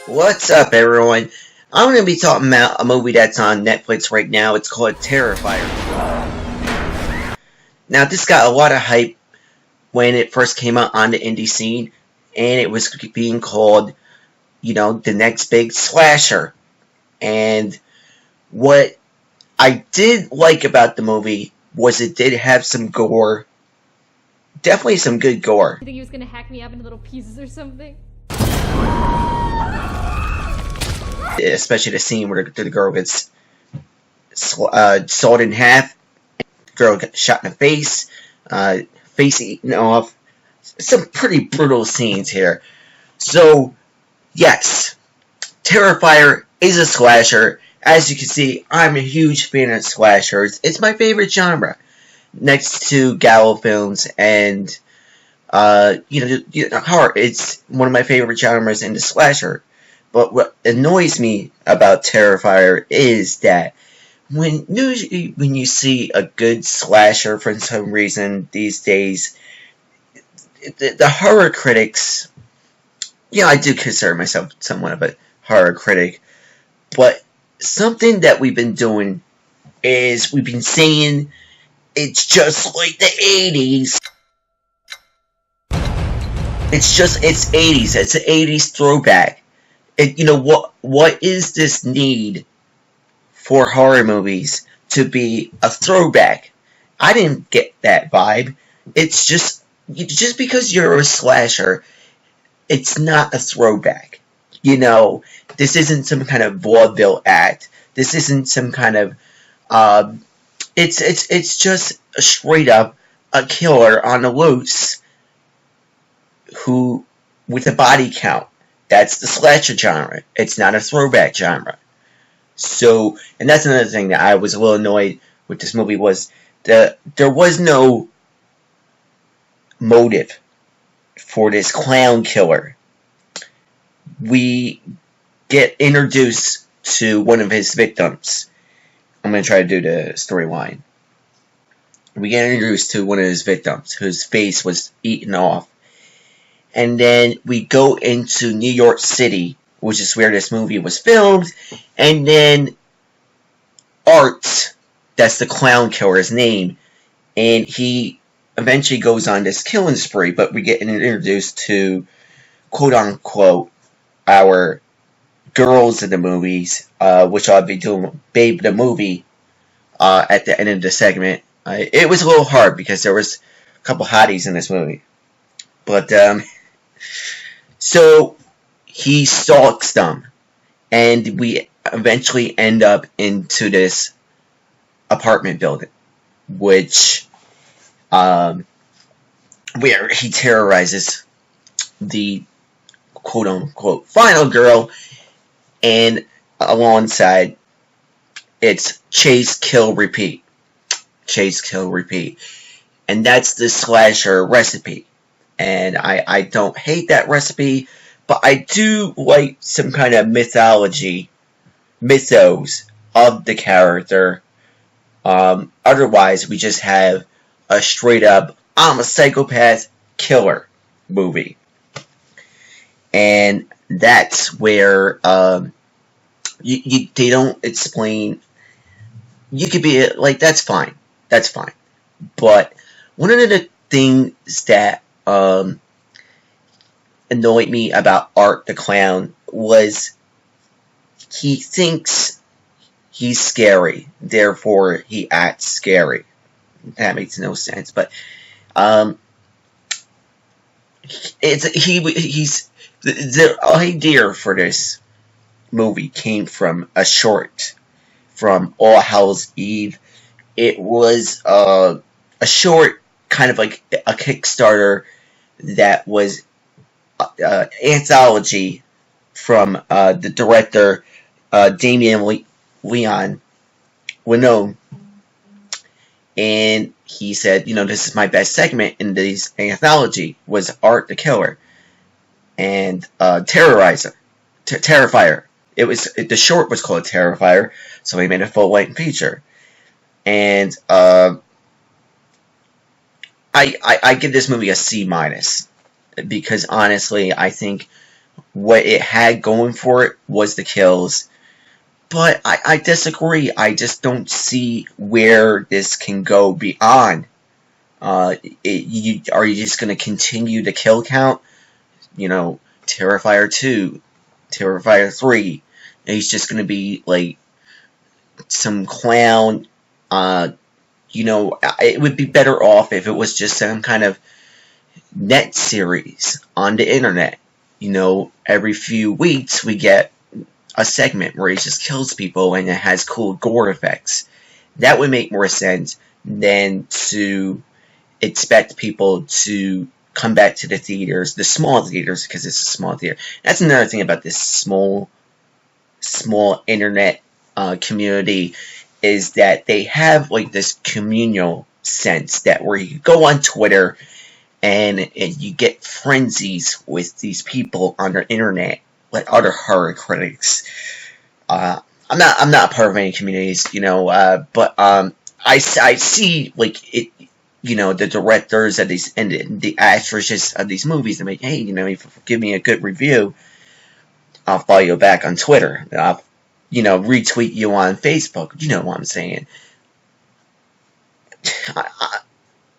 What's up, everyone? I'm going to be talking about a movie that's on Netflix right now. It's called Terrifier. Now, this got a lot of hype when it first came out on the indie scene, and it was being called, the next big slasher. And what I did like about the movie was it did have some gore. Definitely some good gore. You think he was gonna hack me up into little pieces or something? Especially the scene where the girl gets sawed in half, the girl gets shot in the face, face eaten off. Some pretty brutal scenes here. So, yes, Terrifier is a slasher. As you can see, I'm a huge fan of slashers. It's my favorite genre, next to Gallo films and horror. It's one of my favorite genres in the slasher. But what annoys me about Terrifier is that when you see a good slasher for some reason these days, the horror critics, I do consider myself somewhat of a horror critic, but something that we've been doing is we've been saying it's just like the 80s. It's 80s. It's an 80s throwback. What is this need for horror movies to be a throwback? I didn't get that vibe. It's just because you're a slasher, it's not a throwback. This isn't some kind of vaudeville act. This isn't some kind of it's just a straight up a killer on the loose who with a body count. That's the slasher genre. It's not a throwback genre. So, and that's another thing that I was a little annoyed with this movie was that there was no motive for this clown killer. We get introduced to one of his victims. I'm going to try to do the storyline. We get introduced to one of his victims whose face was eaten off. And then we go into New York City, which is where this movie was filmed. And then Art, that's the clown killer's name, and he eventually goes on this killing spree. But we get introduced to, quote unquote, our girls in the movies, which I'll be doing Babe the movie at the end of the segment. It was a little hard because there was a couple hotties in this movie. But, so he stalks them, and we eventually end up into this apartment building, which, where he terrorizes the quote-unquote final girl, and alongside, it's chase, kill, repeat. Chase, kill, repeat. And that's the slasher recipe. And I don't hate that recipe, but I do like some kind of mythos of the character. Otherwise, we just have a straight up, I'm a psychopath killer movie. And that's where they don't explain. You could be like, that's fine. That's fine. But one of the things that annoyed me about Art the Clown was he thinks he's scary, therefore he acts scary. That makes no sense, but the idea for this movie came from a short from All Hallows Eve. It was a short, kind of like a Kickstarter that was anthology from the director Damien, Leone, and he said, this is my best segment in this anthology was Art the Killer and Terrifier. The short was called Terrifier, so he made a full-length feature, and I give this movie a C-, because honestly, I think What it had going for it was the kills. But I disagree. I just don't see where this can go beyond. Are you just going to continue the kill count? You know, Terrifier 2, Terrifier 3. And he's just going to be like some clown. You know, it would be better off if it was just some kind of net series on the internet. You know, every few weeks we get a segment where he just kills people and it has cool gore effects. That would make more sense than to expect people to come back to the theaters, the small theaters, because it's a small theater. That's another thing about this small internet community, is that they have like this communal sense that where you go on Twitter and you get frenzies with these people on the internet, like other horror critics. I'm not a part of any communities, you know, but I see like it, you know, the directors of these and the actresses of these movies. I'm like, hey, you know, if you give me a good review, I'll follow you back on Twitter. I'll, you know, retweet you on Facebook. You know what I'm saying?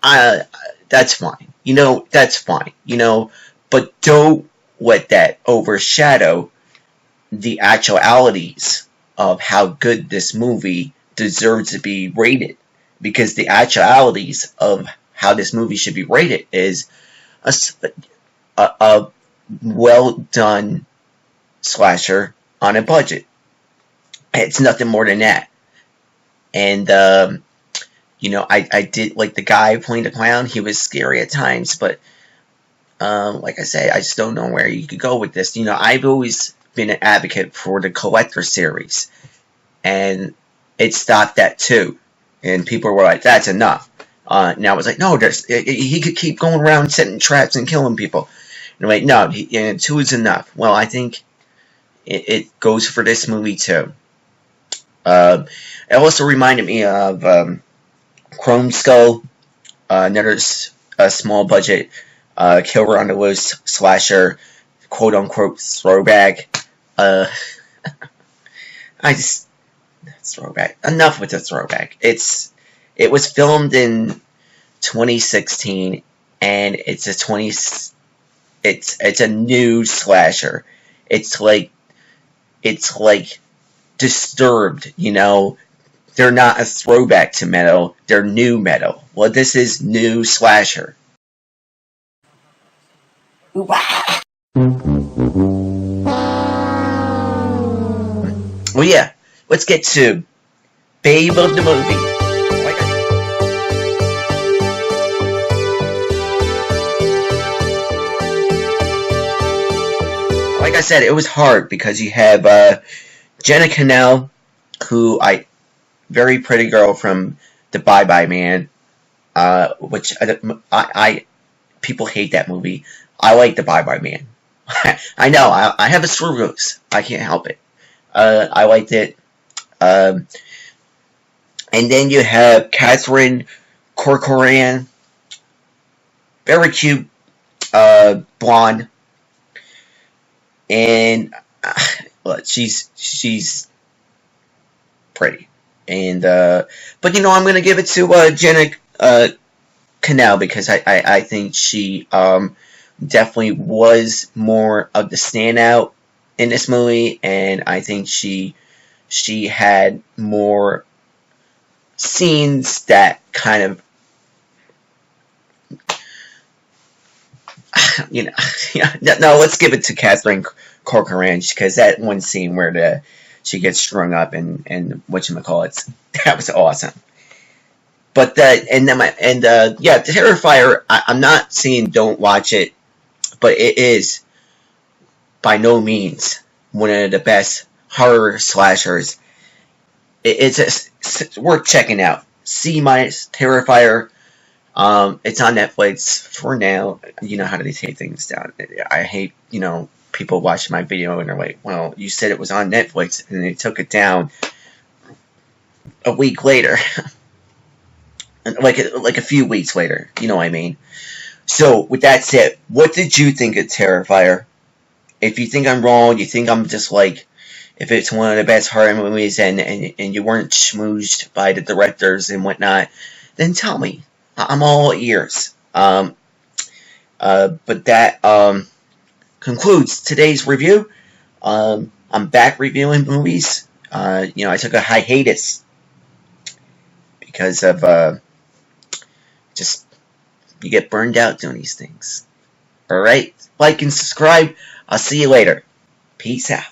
That's fine. You know, that's fine. You know, but don't let that overshadow the actualities of how good this movie deserves to be rated. Because the actualities of how this movie should be rated is a well done slasher on a budget. It's nothing more than that. And you know, I did like the guy playing the clown. He was scary at times, but like I say, I just don't know where you could go with this. You know, I've always been an advocate for the collector series, and it stopped at 2, and people were like, "That's enough." Now it's like, no, he could keep going around setting traps and killing people. And I'm like, no, 2 is enough. Well, I think it goes for this movie too. It also reminded me of Chrome Skull, another small budget killer on the loose slasher, quote unquote throwback. I just throwback. Enough with the throwback. It was filmed in 2016, and it's a new slasher. It's like Disturbed, you know. They're not a throwback to metal, they're new metal. Well, this is new slasher. Well, yeah, let's get to Babe of the movie. Like I said, it was hard because you have Jenna Kanell, who very pretty girl from the Bye Bye Man, which I people hate that movie. I like the Bye Bye Man. I know I have a screws. I can't help it. I liked it. And then you have Catherine Corcoran, very cute, blonde, and well, she's pretty. And but you know, I'm gonna give it to Jenna Kanell, because I think she definitely was more of the standout in this movie, and I think she had more scenes that kind of, you know, no, let's give it to Catherine Corcoran, because that one scene where she gets strung up and whatchamacallit, that was awesome. But yeah, Terrifier, I'm not saying don't watch it, but it is by no means one of the best horror slashers. It's worth checking out. C- Terrifier. It's on Netflix for now. You know how do they take things down? I hate, you know, people watch my video and they're like, well, you said it was on Netflix, and they took it down a week later. like a few weeks later, you know what I mean? So, with that said, what did you think of Terrifier? if you think I'm wrong, you think I'm just like, if it's one of the best horror movies and you weren't schmoozed by the directors and whatnot, then tell me. I'm all ears. But that concludes today's review. I'm back reviewing movies. I took a hiatus because of just you get burned out doing these things. Alright? Like and subscribe. I'll see you later. Peace out.